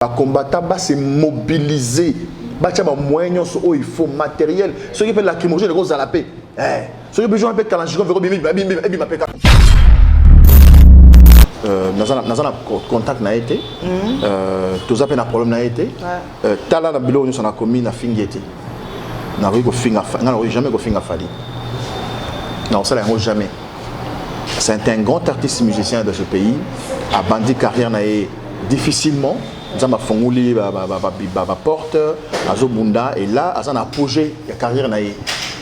Les combattants se mobiliser. Il faut matériel. Ceux qui font la lacrymogène, ils la paix. Ceux qui ont fait Kalachnikov, nous avons contact na été, tous avons un problème na été. Tala na bilo nous on a commis na fingeti. Na riko finga, na jamais ko finga fali. Non, ça là jamais. C'est un grand artiste musicien de ce pays. A bandi carrière na difficilement. Nous avons fongoli ba porte, azobunda et là azan apogée la carrière na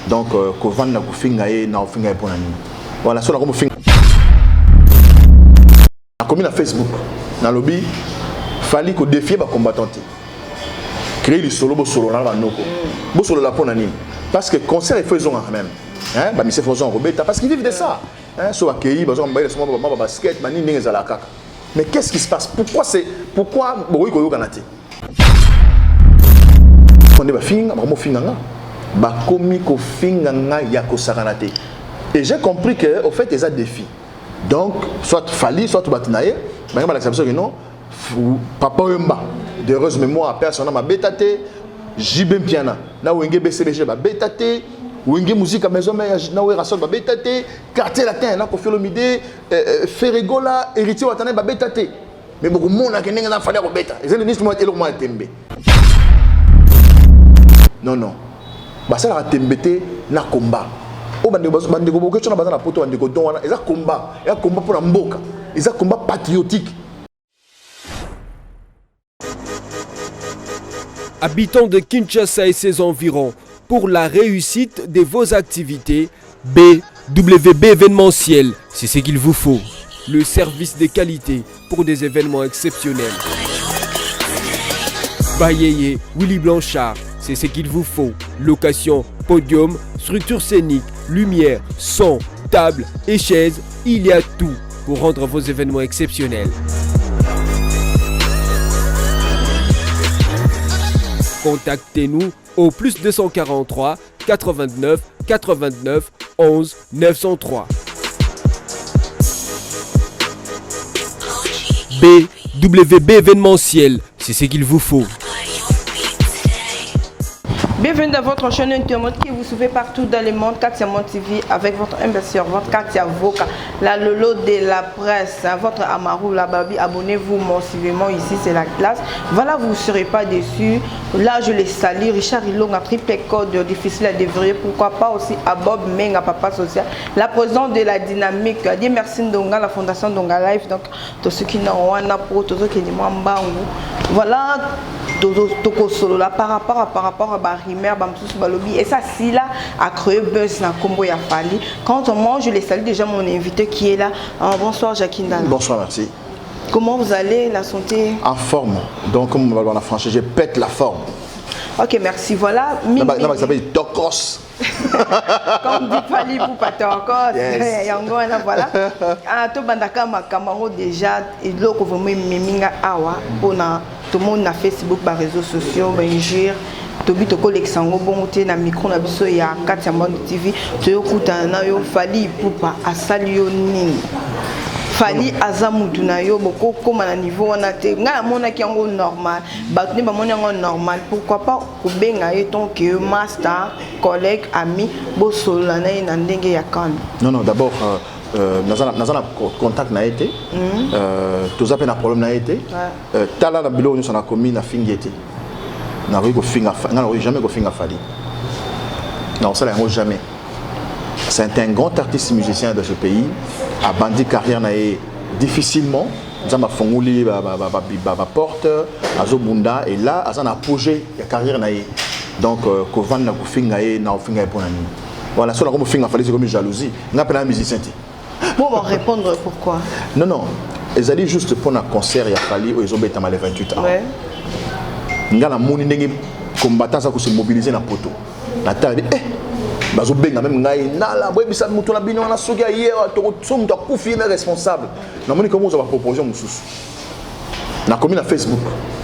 donc ko vanda ko finga na finga pour nani. Voilà, ça là comme finga. Comme na Facebook, dans le lobby, fallait que défier les combattants. Créer les solo là dans nos co. Solo la pour nani. Parce que concert ils faisons quand même. Hein, bah monsieur faisons Roberta parce qu'ils vivent de ça. Hein, soit accueillis, bah on bailler sama basket, mani ninga la kaka. Mais qu'est-ce qui se passe? Pourquoi boy ko yokanati? On est ba finga, ba mo finga nga. Ba komi ko finga nga ya ko sakanate. Et j'ai compris que au fait ils ont des défis. Donc, soit Fali, soit Batinaye, mais l'acception que non, Papa Wemba, d'heureuse mémoire, personne m'a bétaté, Jibem Piana, na Wenge BCBG, m'a bétaté, Wenge Musique à maison, na Wenge Rassol, m'a bétaté, Quartier Latin, na Kofiolomide, Ferregola, Héritier Watane, m'a bétaté. Mais beaucoup de monde a gagné dans Fali à Robeta. Et c'est le ministre qui m'a été non. Bah, ça a été na combat. Combat patriotique. Habitants de Kinshasa et ses environs, pour la réussite de vos activités, BWB événementiel, c'est ce qu'il vous faut. Le service de qualité pour des événements exceptionnels. Bayeye, Willy Blanchard, c'est ce qu'il vous faut. Location, podium, structure scénique, lumière, son, table et chaises, il y a tout pour rendre vos événements exceptionnels. Contactez-nous au plus 243 89 89 11 903. BWB événementiel, c'est ce qu'il vous faut. Bienvenue dans votre chaîne Internet qui vous suivez partout dans le monde, Katia Mon TV, avec votre investisseur, votre Katia Voka, la Lolo de la presse, votre Amarou, la Babi. Abonnez-vous massivement, ici c'est la classe. Voilà, vous ne serez pas déçus. Là, je les salue. Richard Ilong a triple code difficile à déverrouiller. Pourquoi pas aussi à Bob Menga, Papa Social, la présidente de la dynamique. Adieu, merci Ndonga, la fondation Ndonga Life. Donc, tous ceux qui n'ont pas pour tous ceux qui n'ont pas voilà. Par rapport à Barimer, et ça, si là, a créé buzz dans Combo ya Fali. Quand on mange, je les salue déjà mon invité qui est là. Bonsoir Jacqueline Dana. Bonsoir, merci. Comment vous allez, la santé? En forme. Donc, comme on va en français, je pète la forme. Ok, merci. Voilà. Ça s'appelle Tokos. Comme dit Fali pour pas Tokos. Voilà. Tout bandaka makamaro déjà et l'autre vous m'aiminga awa pour tout le monde na Facebook, les réseaux sociaux, injure. Tobi toko l'exango bon te na micro na biso ya Katia Mon TV. To kuta na yo Fali pupa asali yo nini. Fali azamutu na yo boko comme na niveau on a te nga mona ki yango normal. Ba ne ba mona yango normal. Pourquoi pas ko benga ye ton que master, collègue, ami bo solo na ina ndenge ya kan. Non, d'abord nous avons contact na été. Tous avons un problème na été. Tala na bilo nous on a commis na fingeti. Na riko finga, jamais ko finga Fali. Non, ça là jamais. C'est un grand artiste musicien de ce pays. A bandi carrière na difficilement. Nous avons fongoli ba porte, azobunda et là azan apogée la carrière na donc ko vanda ko finga na finga pour nani. Voilà, ça là comme finga Fali c'est comme jalousie. On appelle un musicien. Bon, on va répondre pourquoi. Non. Ils allaient juste pour un concert, il a fallu, ils ont été mal 28 ans. Ouais. Nous avons des combattants qui se mobilisent dans le poteau. La terre, bazo benga même ngai nala boy bisa mutu na bino na soki hier to so mutu akufi na responsable. Na moni comment on va proposer mususu. Na commis na Facebook,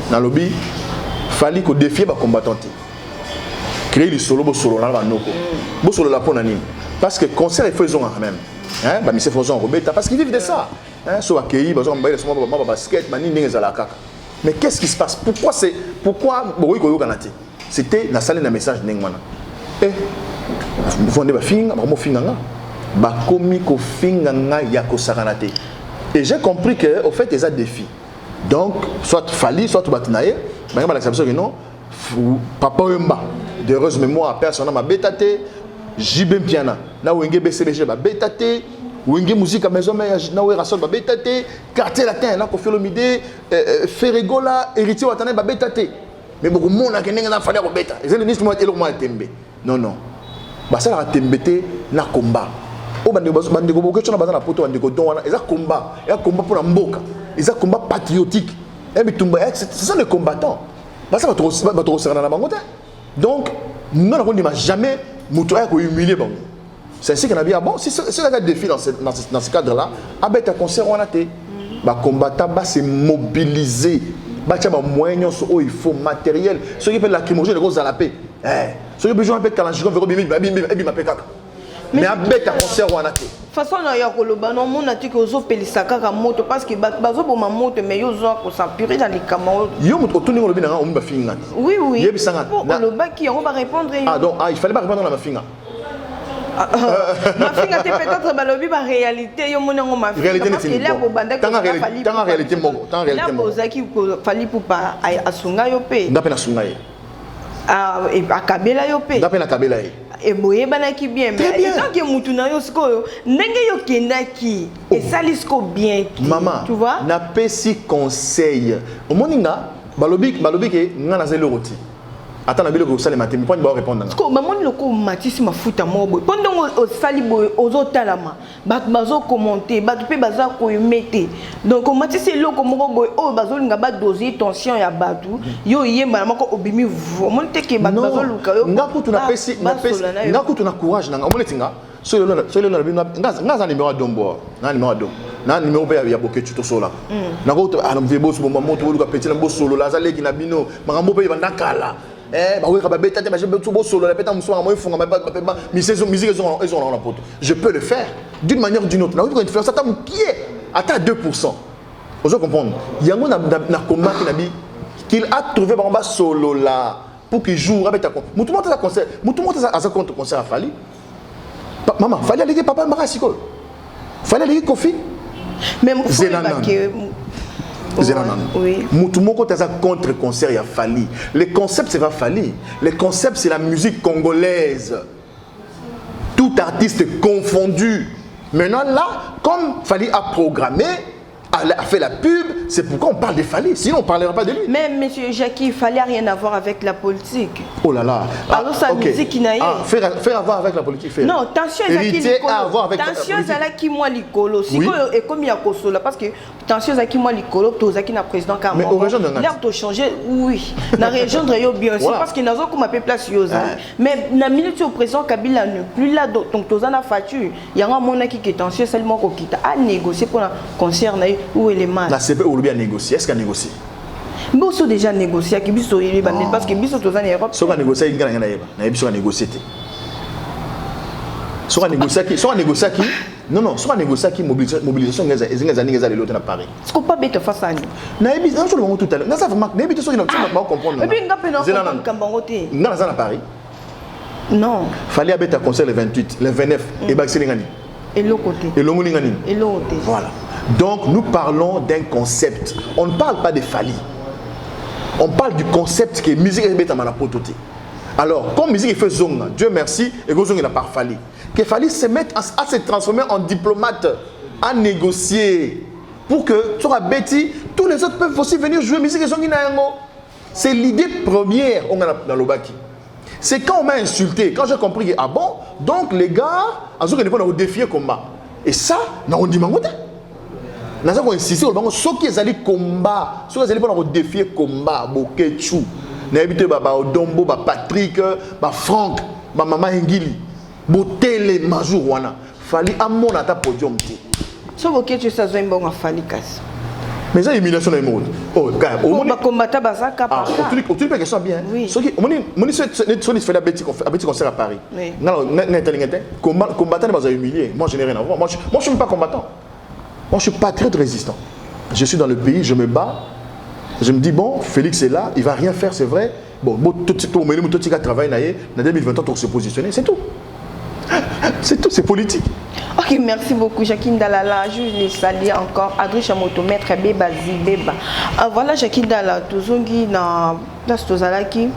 na lobby, fallait que défier ba combattants. Créer les solo là dans noko. Bo solo la pour nani. Parce que concert ils faisons quand même. Hein, bah monsieur faisons Roberta parce qu'ils vivent de ça. Hein, soit accueillis, bazo mbaye sama basket, mani ninga za la kaka. Mais qu'est-ce qui se passe? Pourquoi oui, c'était la salle d'un message n'engwana. Eh, vous fondez ma finga, ma finga, ba komi ko finga ya ko saranate. Et j'ai compris que au fait il y a des défis. Donc soit Fali, soit Batinaye, mais ma l'acceptation que non, papa Yemba, de heureuse mémoire personne m'a bétaté, JB Piana, na wenge BCBG ba bétaté. Wenge musique à maison mais na we rasol ba bétaté, quartier latin na ko Filomide, Ferregola, héritier watane ba bétaté. Mais beaucoup de monde a gagné dans Fali ko béta. Et c'est le ministre et le moi tembe. Non. Bah ça la tembete na combat. O bandeko boko tshona bazana poto bandeko don wana eza combat pour la mboka. Eza combat patriotique. Et bitumba c'est ça le combattant. Bah ça va trop serrer na bango. Donc nous n'avons jamais mutoya ko humilier bango. C'est ainsi qu'on a bien bon si c'est un défi dans ce cadre là, abeta concert on a té. Bah combattant bah c'est mobiliser. Bah tiens bah moyens so il faut matériel. Ceux qui fait lacrymogène les gros à la paix. Ceux qui besoin de calanchiron verront bim kaka. Mais avec un concert ou un athée. Façon na ya koloba non mon ati que ozo pelisa kaka moto parce que bazo bo ma moto mais yo zo ko s'appuyer dans les cameroun. Yo moto tuni ngolobi na on ba finga. Oui. Yebisanga. Koloba qui on va répondre. Ah donc il fallait pas répondre à ma finga. Ma finga te peut-être balobi ba réalité yo monango ma finga parce que là bo banda ko fali. Tant réalité mo, tant réalité mo. Là bozaki ko fali pour pas asunga yo pe. Ndape na sunga ye. Ah et akabela yo pe. Ndape na kabela ye. Et boye banaki bien mais tant que mutu na yo sikoyo ndenge yo kendaki et salisko bien maman tu vois na pesi conseil au moninga balobi ke ngana zelo roti attends na biloko sale matin mais pas ba répondre nga ko mamoni loko matisi mafuta mobo pendant au sali boye ozo talama bat bazo commenter bat pe baza ko mete donc o matisi loko moko boye o bazo linga ba doser tension ya batu yo yemba mako obimi vraiment te ke bat bazo luka yo nga kutu na pesi nga kutu na courage na omoni tinga so le na bino nga za numéro dombo na numéro dom na numéro pe ya boketu to sola na ko ana mvebo so moto luka petit na bo solo la za leki na bino makambo pe banda kala je peux le faire d'une manière ou d'une autre. Qui est à 2%. Vous comprenez? Il y a un combat qu'il a trouvé solo là pour qu'il joue avec ta concert. Tout le monde a un concert à Fali. Maman, Fali aller papa Marasiko. Fali aller Kofi. Même oui. Moutoumoko taza contre concert ya Fali. Les concepts c'est pas Fali. Les concepts c'est la musique congolaise. Tout artiste confondu. Maintenant là, comme Fali a programmé, a fait la pub, c'est pourquoi on parle de Fali. Sinon on ne parlera pas de lui. Mais monsieur Jackie, il fallait rien à voir avec la politique. Oh là là. Alors sa musique qui n'a pas. Faire avoir avec la politique. Faire. Non, tension qui moi l'icolo. Si et comme il y a Kosola parce que tension qui moi l'icolo, Tozaki na président car mais au région de l'air de changer oui. Na région de Rio bien sûr parce que n'a pas comme place Yosa. Mais na minute au président Kabila ne plus là donc Tozana facture. Il y a un monde qui est tension seulement qu'on quitte à négocier pour un concert où est les mal. La CP ou bien négocier. Est-ce qu'elle négocie? Nous sommes déjà négociés qui biso parce que biso tous en Europe. So ka négocier ingana ngana yeba. Na biso ka négocier te. So ka négocier qui non, so ka négocier qui mobilisation ngeza ngeza les lots na Paris. Ce qu'on pas bête face à nous. Na biso on le tout à l'heure. Na ça vraiment na biso so na comprendre. Et puis ngapé na Kambangote. Na za na Paris. Non. Fallait abeta concert le 28, le 29 et Baxeli ngani. Et l'autre côté. Et l'autre ngani. Et l'autre. Voilà. Donc nous parlons d'un concept. On ne parle pas de Fali. On parle du concept qui est musique et bêta manapototé. Alors, comme musique fait zonga, Dieu merci, et Gozong n'a pas Fali. Que Fali se mette à se transformer en diplomate, à négocier. Pour que, sur la Betty, tous les autres peuvent aussi venir jouer musique et zonga. C'est l'idée première dans l'Obaki. C'est quand on m'a insulté, quand j'ai compris que, ah bon, donc les gars, on a défié combat. Et ça, on dit mangote. Nous avons insisté sur ceux qui ont combat, ceux qui ont défié combat, Bokechu, Naibite Baba Odombo, Patrick, Franck, Maman Ngili, Botele Majou Wana. Fali amon ata podium ti. So Bokechu ça zo mbongo Fali kasi. Mais ça élimination na mode. Oh, car au moins combattre bazaka par ça. Tu peux question bien. Ceux qui moni fait la bêtise concert à Paris. Non, combattant bazا humilié. Moi je n'ai rien à voir. Moi je suis pas combattant. Moi, je suis patriote résistant. Je suis dans le pays, je me bats. Je me dis, bon, Félix est là, il ne va rien faire, c'est vrai. Bon, tout le monde travaille, en 2020, on se positionner, c'est tout. C'est tout, c'est politique. Ok, merci beaucoup, Jacqueline Dalala. Je les salue encore. Adrien Motomètre, Beba Zibeba. Voilà, Jacqueline Dalala, Tozongi, dans place Tozalaki.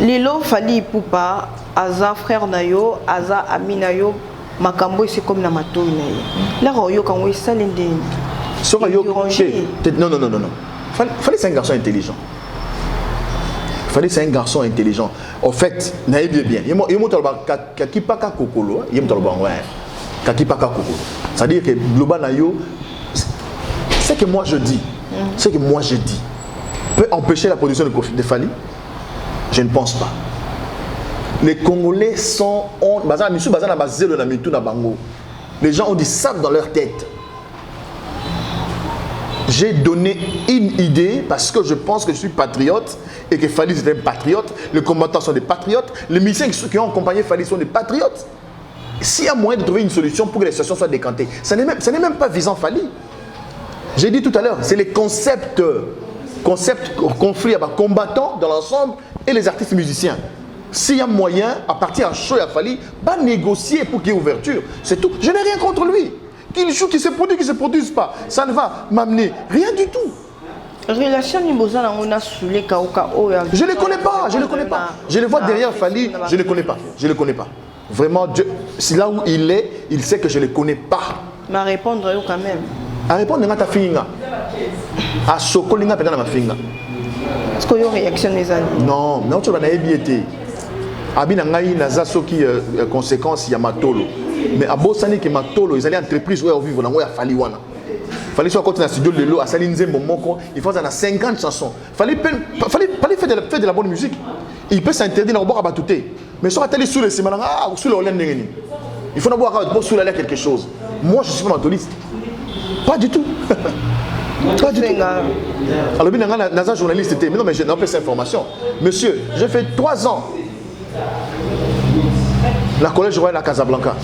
Lilo Fali Poupa, Aza frère Nayo, Aza ami Nayo, Makambo, c'est comme la mato. Là, Royo, quand on est salindé. Non. Fallait c'est un garçon intelligent. Fallait c'est un garçon intelligent. En fait, naïb bien. Il m'a dit pas kokolo, il m'a dit pas kokolo. C'est-à-dire que global nayo, c'est que moi je dis, peut empêcher la production de Fali. Je ne pense pas. Les Congolais sont les gens ont dit ça dans leur tête. J'ai donné une idée parce que je pense que je suis patriote et que Fali est un patriote. Les combattants sont des patriotes. Les musiciens qui ont accompagné Fali sont des patriotes. S'il y a moyen de trouver une solution pour que les situations soient décantées, ça n'est même pas visant Fali. J'ai dit tout à l'heure, c'est les concepts conflits avec combattants dans l'ensemble et les artistes musiciens. S'il y a moyen, à partir d'un show à Fali, va négocier pour qu'il y ait ouverture. C'est tout. Je n'ai rien contre lui. Qu'il joue, qu'il se produise, qu'il ne se produise pas. Ça ne va m'amener rien du tout. Relation je ne les connais pas, je ne les connais pas. Je les vois derrière Fali, je ne les connais pas. Je ne les connais pas. Vraiment, c'est là où il est, il sait que je ne les connais pas. Mais à répondre quand même. À répondre à ta fille. À Sokolinga, peut-être ma fille. Est-ce qu'il y a une réaction des amis? Non, tu vas être Abina ngai naza soki conséquence ya matolo. Mais à Bossani que matolo, ils allaient entreprise où vivre dans où Fali wana. Fallait soit quand dans studio de l'eau à Salinze Momoko, il faut 50 chansons. Fallait faire de la bonne musique. Il peut s'interdire dans le bord à batouter. Mais sur la télé sous les semaines, sous le Hollande il faut d'abord sous la quelque chose. Moi je suis pas mentoliste. Pas du tout. Pas du tout. Alors bien naza journaliste était, mais non mais je n'ai pas cette information. Monsieur, j'ai fait 3 ans. La collège royal à Casablanca.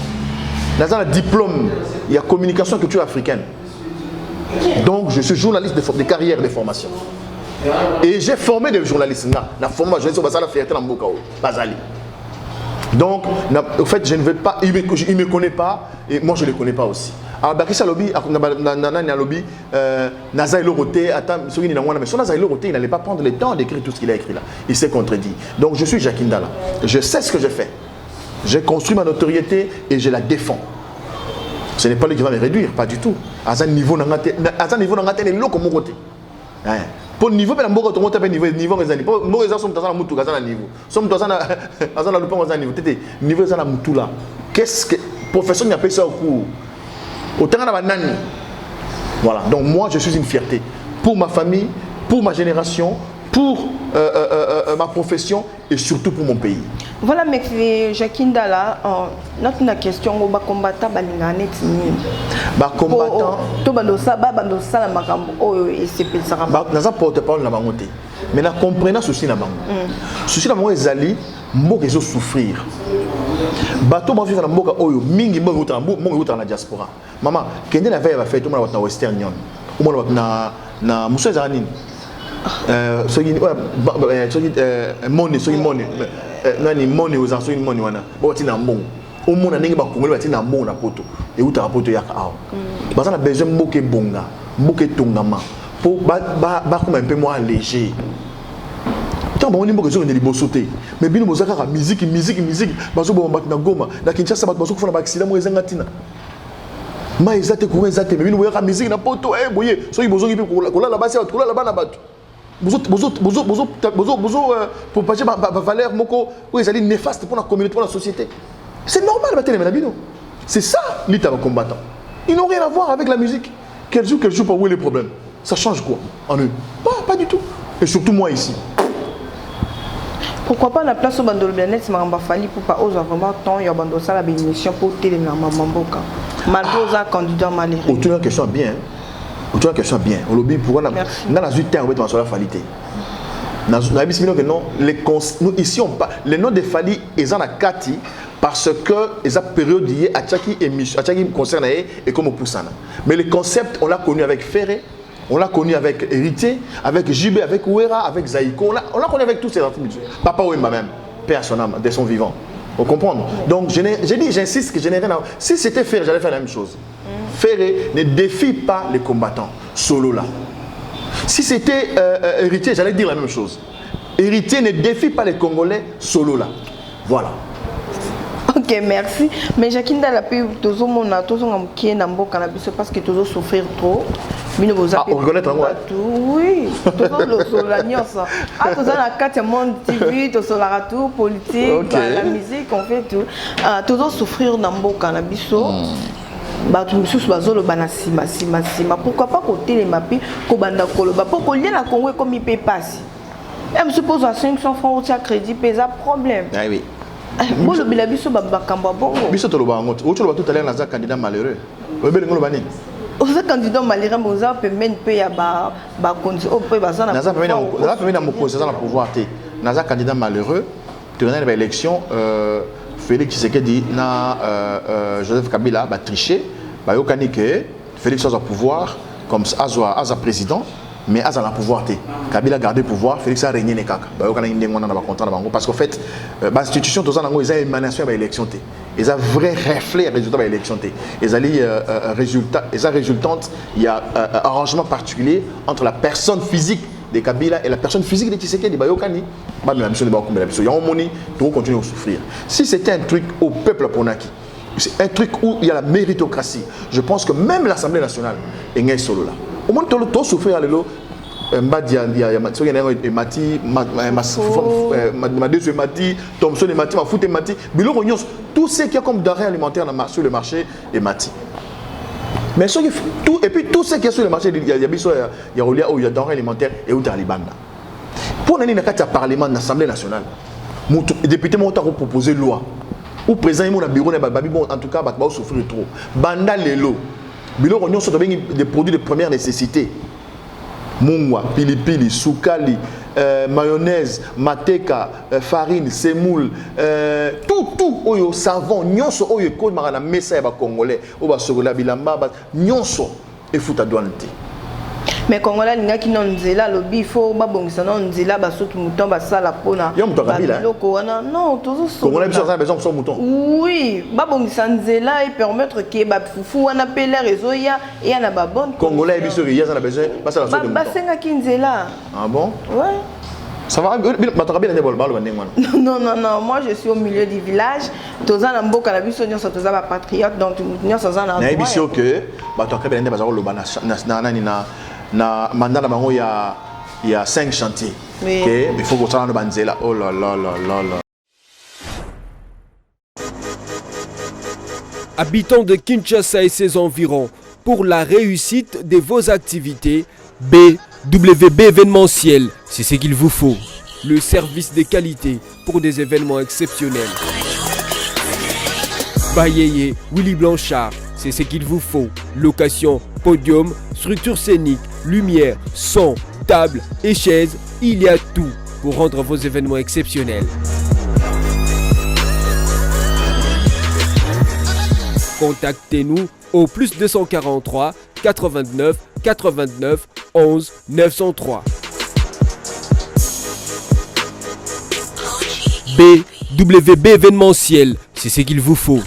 Dans un diplôme, il y a communication et culture africaine. Donc je suis journaliste de carrière et de formation. Et j'ai formé des journalistes. La formation, je suis la fierté dans Mbokao, Bazali. Donc, en fait, je ne veux pas, il ne me connaît pas et moi je ne le connais pas aussi. Alors, Bakissa Lobby, Naza Eloroté, il n'allait pas prendre le temps d'écrire tout ce qu'il a écrit là. Il s'est contredit. Donc, je suis Jacqueline Dala. Je sais ce que je fais. J'ai construit ma notoriété et je la défends. Ce n'est pas lui qui va me réduire, pas du tout. À un niveau, pour le niveau, niveau qu'est-ce que professeur n'a pas ça au cours? Voilà, donc moi je suis une fierté pour ma famille, pour ma génération, pour ma profession et surtout pour mon pays. Voilà, mais Jacqueline Dala, notre question, on va combattre les combattants. Mais la comprenant ceci na bango. Ceci na bango ezali mboka ezo souffrir. Bato ba vivre na mboka oyo mingi mboka uta na diaspora. Mama, kende na veille ba fait tout na Western Union. Ou na muso za nini? Soki money nani money aux anciens money wana. Ba tina mbongo. Au mona ndenge ba kongole ba tina mbongo na poto. E uta poto yaka awa. Ba na besoin mboka bonga, mboka tongama. Pour comme un peu moins léger. Tant bon on dit que je ne peux sauter. Mais bien nous avons musique. Bazo bon na Goma. Na Kinshasa bazo kufuna accident mo ezanga tina. Ma ezate ko ezate mais bien nous avons musique na poto eh boye. So ibozo ki ko la base ko la bana batu. Bozo pour partager ba valeur moko ou ezali néfaste pour la communauté pour la société. C'est normal battre les bino. C'est ça l'État combattant. Ils n'ont rien à voir avec la musique. Quel jour pas où est le problème? Ça change quoi en eux? Pas du tout. Et surtout moi ici. Pourquoi pas la place au Bandol Bien-être, c'est Fali pour pas oser vraiment tant il y a Bandol ça la bénédiction pour télé na Mamboka. Malgré aux candidats malheureux. Autre question bien. Autre question bien. On lobby pour dans la suite terre on va sur la falité. Dans la bismillah que non nous ici on pas les noms de Fali ils en a Kati parce que les période liée à chaque émission à chaque concerne et comme au Poussana. Mais le concept on l'a connu avec Ferré On l'a connu avec Héritier, avec JB, avec Ouera, avec Zaïko. On l'a connu avec tous ces artistes. Papa Wemba même, père son âme, de son vivant. Vous comprenez? Donc j'insiste que je n'ai rien à... Si c'était Ferré, j'allais faire la même chose. Ferré ne défie pas les combattants, solo là. Si c'était Héritier, j'allais dire la même chose. Héritier ne défie pas les Congolais, solo là. Voilà. Ok, merci. Mais Jacqueline Dalapi, tous on a tous on qui est dans le cannabis parce que tous souffrir trop. Ah, on reconnaît en quoi? Oui, tous on la nuance. Ah, tous on a 4 monde TV, tous on la tout politique, la musique, on fait tout. Tous on souffrir dans le cannabis. Bato mususu bazolo bana sima. Pourquoi pas côté les mapi ko banda koloba pour ko lien na Congo comme il peut passer. Elle me suppose à 500 francs au crédit pesa problème. Ah oui. Bon le bilabiso bakamba bongo. Biso to loba ngot. O to loba tout à l'heure na za candidat malheureux. O bele ngolo bani. O za candidat malheureux mo za permet pe ya ba konzi o pe bazana. Na za permet na mo position na pouvoir té. Na za candidat malheureux tourner ba élection Félix Tshisekedi na Joseph Kabila ba tricher ba yokani que Félix a pouvoir comme Azwa président mais Azwa na pouvoir té Kabila garder pouvoir Félix a régner ne kaka ba yokana ndenge wana na ba content na bango parce qu'en fait ba institution toza nango eza émanation ba élection té ils a vrai reflet résultat ba élection té ils ali résultat eza résultante il y a arrangement particulier entre la personne physique de Kabila et la personne physique de Tshisekedi bayokani ba même chose de ba kombela biso ya omoni to continuer à souffrir. Si c'était un truc au peuple ponaki, c'est un truc où il y a la méritocratie, je pense que même l'Assemblée nationale est ngé solo là. Au moins to souffrir lelo mbadia ya matso ya mati mati Thomson et mati mafuta mati biloko nyos tout ce qui est comme denrées alimentaires sur le marché est mati. Mais tout, et puis tout ce qui est sur le marché, il y a des denrées alimentaires et où dans les bandes. Pour nous, il y a un parlement, une assemblée nationale. Les députés m'ont proposé une loi. Ou président, il y a un bureau, en tout cas, il va souffrir trop. Banda lelo. Bilo ont des produits de première nécessité. Mungwa, pilipili, soukali, mayonnaise, mateka, farine, semoule, tout, oyo savon, nyonso oyo code marana messa ya ba congolais, o ba sokola bilamba, nyonso e futa douanté. Mais congolais ninga ki non nzela lobi il faut ba bongisa non nzela ba soki mouton ba sala pona. Yo mouton kabila. Non, toujours so. Congolais biso ça besoin son mouton. Oui, ba bongisa nzela et permettre que ba fufu wana pele réseau ya et na ba bonne. Congolais biso ya ça besoin ba sala so de mouton. Ba senga ki nzela. Ah bon? Ouais. Ça va, non, moi je suis au milieu du village. Tous en Mboka, la biso nyonso toza ba patriote donc nyonso za na. Na biso que ba to kabela ndeba za lo bana na mandat na bango il y a 5 chantiers. OK, il faut que ça na banzela. Oh là là. Habitants de Kinshasa et ses environs, pour la réussite de vos activités, BWB événementiel, c'est ce qu'il vous faut. Le service de qualité pour des événements exceptionnels. Bayeye, Willy Blanchard, c'est ce qu'il vous faut. Location, podium, structure scénique, lumière, son, table et chaises, il y a tout pour rendre vos événements exceptionnels. Contactez-nous au plus 243 89 89 11 903. BWB événementiel, c'est ce qu'il vous faut.